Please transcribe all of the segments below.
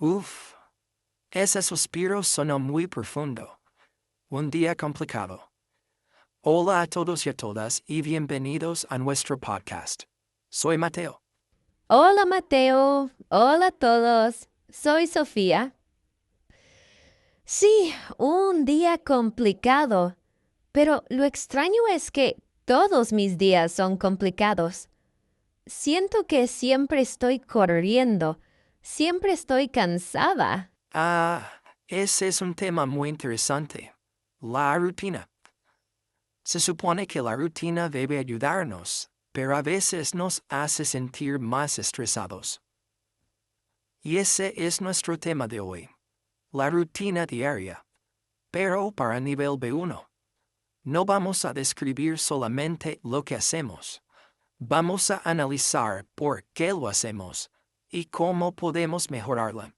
Uf, ese suspiro sonó muy profundo. Un día complicado. Hola a todos y a todas y bienvenidos a nuestro podcast. Soy Mateo. Hola Mateo, hola a todos, soy Sofía. Sí, un día complicado, pero lo extraño es que todos mis días son complicados. Siento que siempre estoy corriendo, siempre estoy cansada. Ese es un tema muy interesante. La rutina. Se supone que la rutina debe ayudarnos, pero a veces nos hace sentir más estresados. Y ese es nuestro tema de hoy. La rutina diaria. Pero para nivel B1. No vamos a describir solamente lo que hacemos. Vamos a analizar por qué lo hacemos y cómo podemos mejorarla.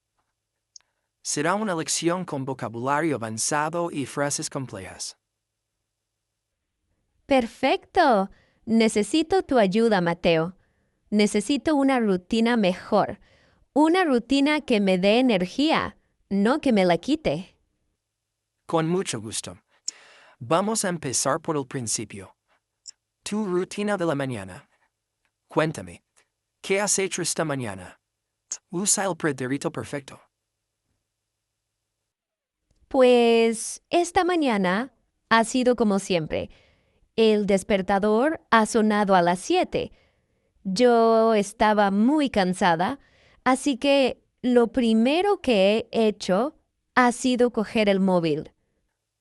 Será una lección con vocabulario avanzado y frases complejas. Perfecto. Necesito tu ayuda, Mateo. Necesito una rutina mejor, una rutina que me dé energía, no que me la quite. Con mucho gusto. Vamos a empezar por el principio. Tu rutina de la mañana. Cuéntame, ¿qué has hecho esta mañana? Usa el pretérito perfecto. Pues esta mañana ha sido como siempre. El despertador ha sonado a las 7. Yo estaba muy cansada, así que lo primero que he hecho ha sido coger el móvil.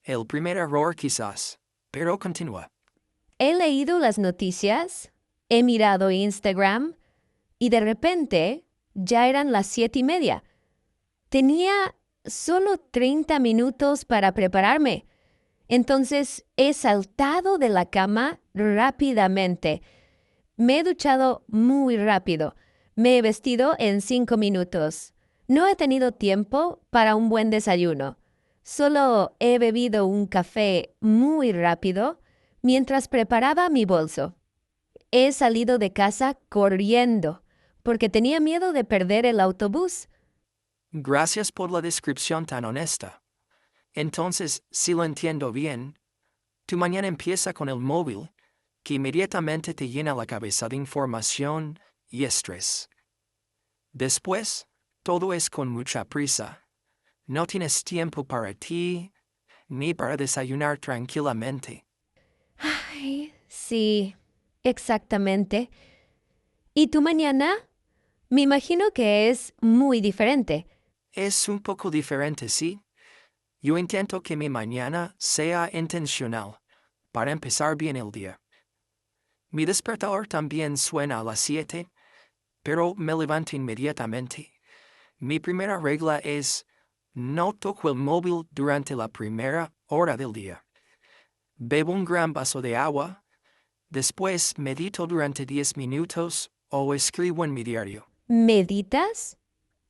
El primer error quizás, pero continúa. He leído las noticias, he mirado Instagram y de repente ya eran las 7:30. Tenía solo 30 minutos para prepararme. Entonces he saltado de la cama rápidamente. Me he duchado muy rápido. Me he vestido en 5 minutos. No he tenido tiempo para un buen desayuno. Solo he bebido un café muy rápido mientras preparaba mi bolso. He salido de casa corriendo porque tenía miedo de perder el autobús. Gracias por la descripción tan honesta. Entonces, si lo entiendo bien, tu mañana empieza con el móvil, que inmediatamente te llena la cabeza de información y estrés. Después, todo es con mucha prisa. No tienes tiempo para ti, ni para desayunar tranquilamente. Ay, sí, exactamente. ¿Y tu mañana? Me imagino que es muy diferente. Es un poco diferente, ¿sí? Yo intento que mi mañana sea intencional, para empezar bien el día. Mi despertador también suena a las 7, pero me levanto inmediatamente. Mi primera regla es, no toco el móvil durante la primera hora del día. Bebo un gran vaso de agua, después medito durante 10 minutos o escribo en mi diario. ¿Meditas?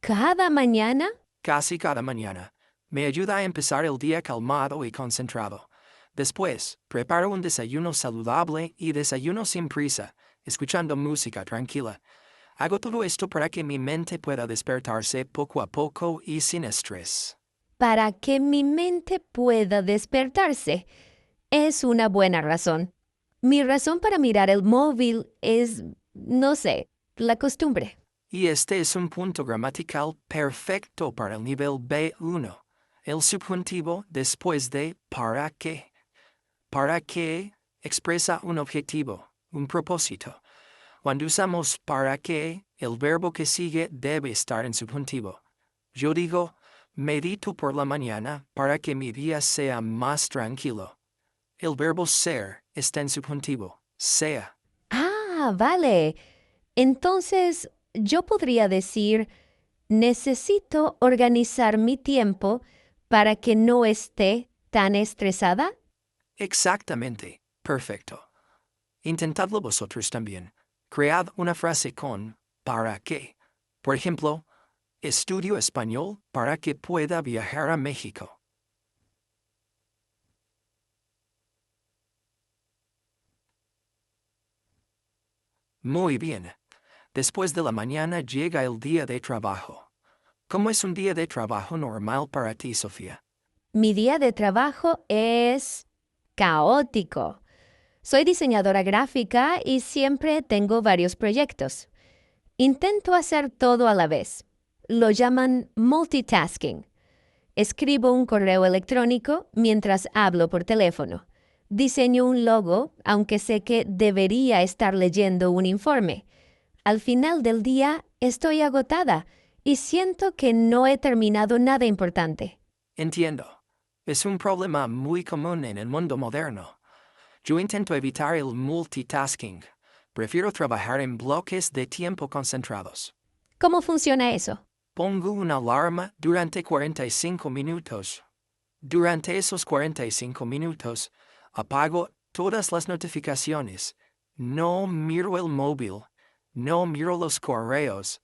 ¿Cada mañana? Casi cada mañana. Me ayuda a empezar el día calmado y concentrado. Después, preparo un desayuno saludable y desayuno sin prisa, escuchando música tranquila. Hago todo esto para que mi mente pueda despertarse poco a poco y sin estrés. Para que mi mente pueda despertarse. Es una buena razón. Mi razón para mirar el móvil es, no sé, la costumbre. Y este es un punto gramatical perfecto para el nivel B1. El subjuntivo después de ¿para qué? ¿Para qué? Expresa un objetivo, un propósito. Cuando usamos para qué, el verbo que sigue debe estar en subjuntivo. Yo digo, medito por la mañana para que mi día sea más tranquilo. El verbo ser está en subjuntivo, sea. Ah, vale. Entonces, yo podría decir, necesito organizar mi tiempo para que no esté tan estresada. Exactamente, perfecto. Intentadlo vosotros también. Cread una frase con ¿para qué? Por ejemplo, estudio español para que pueda viajar a México. Muy bien. Después de la mañana llega el día de trabajo. ¿Cómo es un día de trabajo normal para ti, Sofía? Mi día de trabajo es caótico. Soy diseñadora gráfica y siempre tengo varios proyectos. Intento hacer todo a la vez. Lo llaman multitasking. Escribo un correo electrónico mientras hablo por teléfono. Diseño un logo, aunque sé que debería estar leyendo un informe. Al final del día estoy agotada y siento que no he terminado nada importante. Entiendo. Es un problema muy común en el mundo moderno. Yo intento evitar el multitasking. Prefiero trabajar en bloques de tiempo concentrados. ¿Cómo funciona eso? Pongo una alarma durante 45 minutos. Durante esos 45 minutos, apago todas las notificaciones. No miro el móvil. No miro los correos.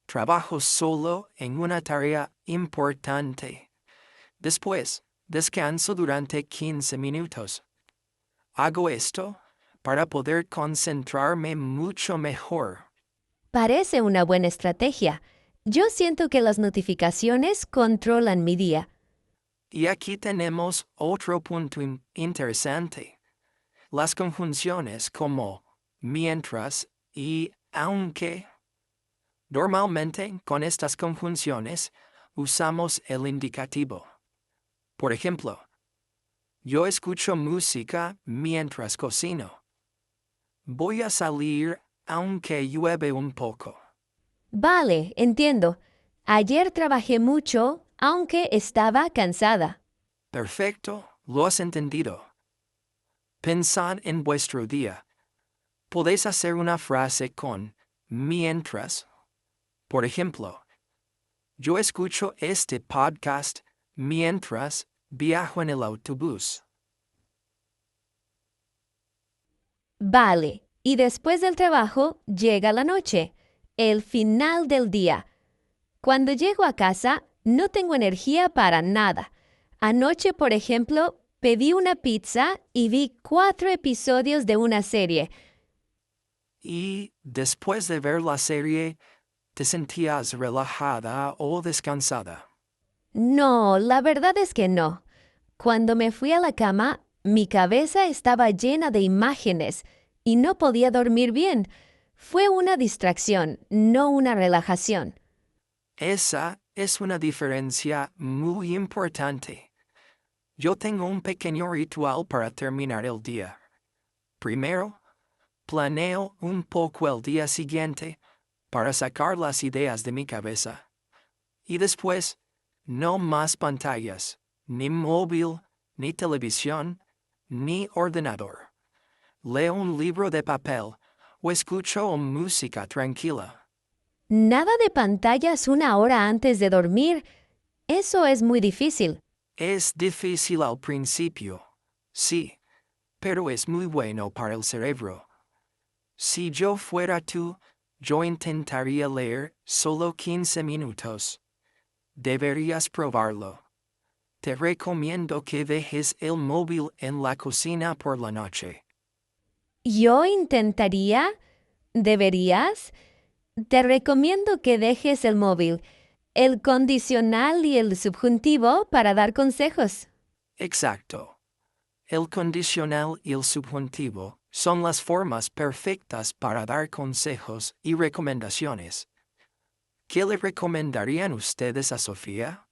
Trabajo solo en una tarea importante. Después, descanso durante 15 minutos. Hago esto para poder concentrarme mucho mejor. Parece una buena estrategia. Yo siento que las notificaciones controlan mi día. Y aquí tenemos otro punto interesante. Las conjunciones como mientras y aunque. Normalmente, con estas conjunciones, usamos el indicativo. Por ejemplo, yo escucho música mientras cocino. Voy a salir aunque llueve un poco. Vale, entiendo. Ayer trabajé mucho, aunque estaba cansada. Perfecto, lo has entendido. Pensad en vuestro día. Podéis hacer una frase con mientras. Por ejemplo, yo escucho este podcast mientras viajo en el autobús. Vale, y después del trabajo llega la noche, el final del día. Cuando llego a casa, no tengo energía para nada. Anoche, por ejemplo, pedí una pizza y vi 4 episodios de una serie. Y después de ver la serie, ¿te sentías relajada o descansada? No, la verdad es que no. Cuando me fui a la cama, mi cabeza estaba llena de imágenes y no podía dormir bien. Fue una distracción, no una relajación. Esa es una diferencia muy importante. Yo tengo un pequeño ritual para terminar el día. Primero, planeo un poco el día siguiente para sacar las ideas de mi cabeza. Y después, no más pantallas, ni móvil, ni televisión, ni ordenador. Leo un libro de papel o escucho música tranquila. Nada de pantallas 1 hora antes de dormir. Eso es muy difícil. Es difícil al principio, sí, pero es muy bueno para el cerebro. Si yo fuera tú, yo intentaría leer solo 15 minutos. Deberías probarlo. Te recomiendo que dejes el móvil en la cocina por la noche. Yo intentaría. ¿Deberías? Te recomiendo que dejes el móvil, el condicional y el subjuntivo para dar consejos. Exacto. El condicional y el subjuntivo son las formas perfectas para dar consejos y recomendaciones. ¿Qué le recomendarían ustedes a Sofía?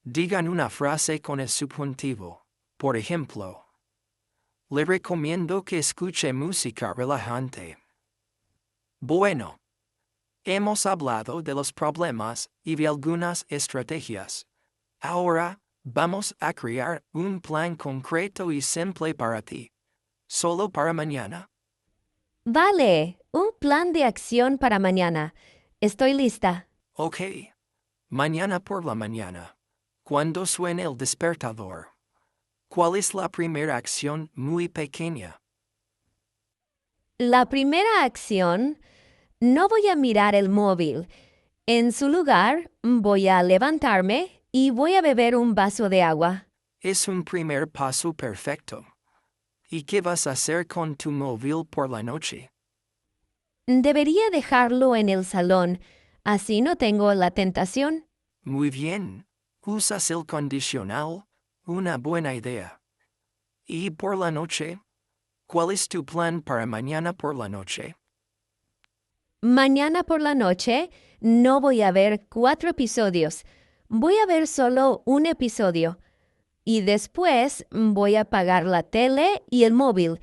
Digan una frase con el subjuntivo. Por ejemplo, le recomiendo que escuche música relajante. Bueno, hemos hablado de los problemas y de algunas estrategias. Ahora, vamos a crear un plan concreto y simple para ti. Solo para mañana. Vale, un plan de acción para mañana. Estoy lista. Ok. Mañana por la mañana. Cuando suene el despertador. ¿Cuál es la primera acción muy pequeña? La primera acción, no voy a mirar el móvil. En su lugar, voy a levantarme y voy a beber un vaso de agua. Es un primer paso perfecto. ¿Y qué vas a hacer con tu móvil por la noche? Debería dejarlo en el salón, así no tengo la tentación. Muy bien. ¿Usas el condicional? Una buena idea. ¿Y por la noche? ¿Cuál es tu plan para mañana por la noche? Mañana por la noche no voy a ver 4 episodios. Voy a ver solo un episodio. Y después voy a apagar la tele y el móvil.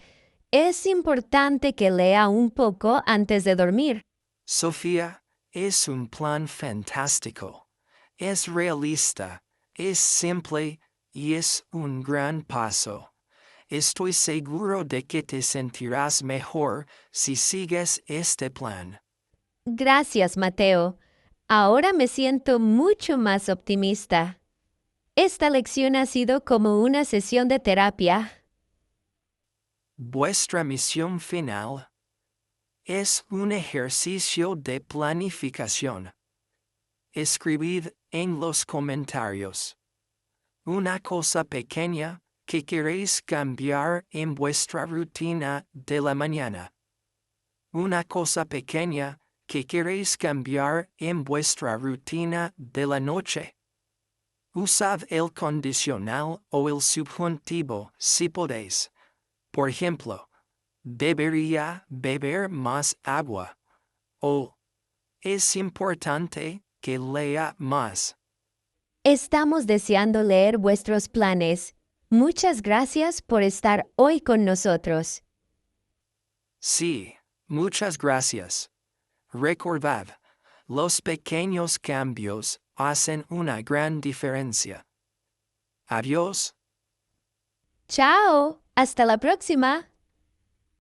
Es importante que lea un poco antes de dormir. Sofía, es un plan fantástico. Es realista, es simple y es un gran paso. Estoy seguro de que te sentirás mejor si sigues este plan. Gracias, Mateo. Ahora me siento mucho más optimista. Esta lección ha sido como una sesión de terapia. Vuestra misión final es un ejercicio de planificación. Escribid en los comentarios una cosa pequeña que queréis cambiar en vuestra rutina de la mañana. Una cosa pequeña que queréis cambiar en vuestra rutina de la noche. Usad el condicional o el subjuntivo si podéis. Por ejemplo, debería beber más agua. O es importante que lea más. Estamos deseando leer vuestros planes. Muchas gracias por estar hoy con nosotros. Sí, muchas gracias. Recordad, los pequeños cambios hacen una gran diferencia. Adiós. ¡Chao! ¡Hasta la próxima!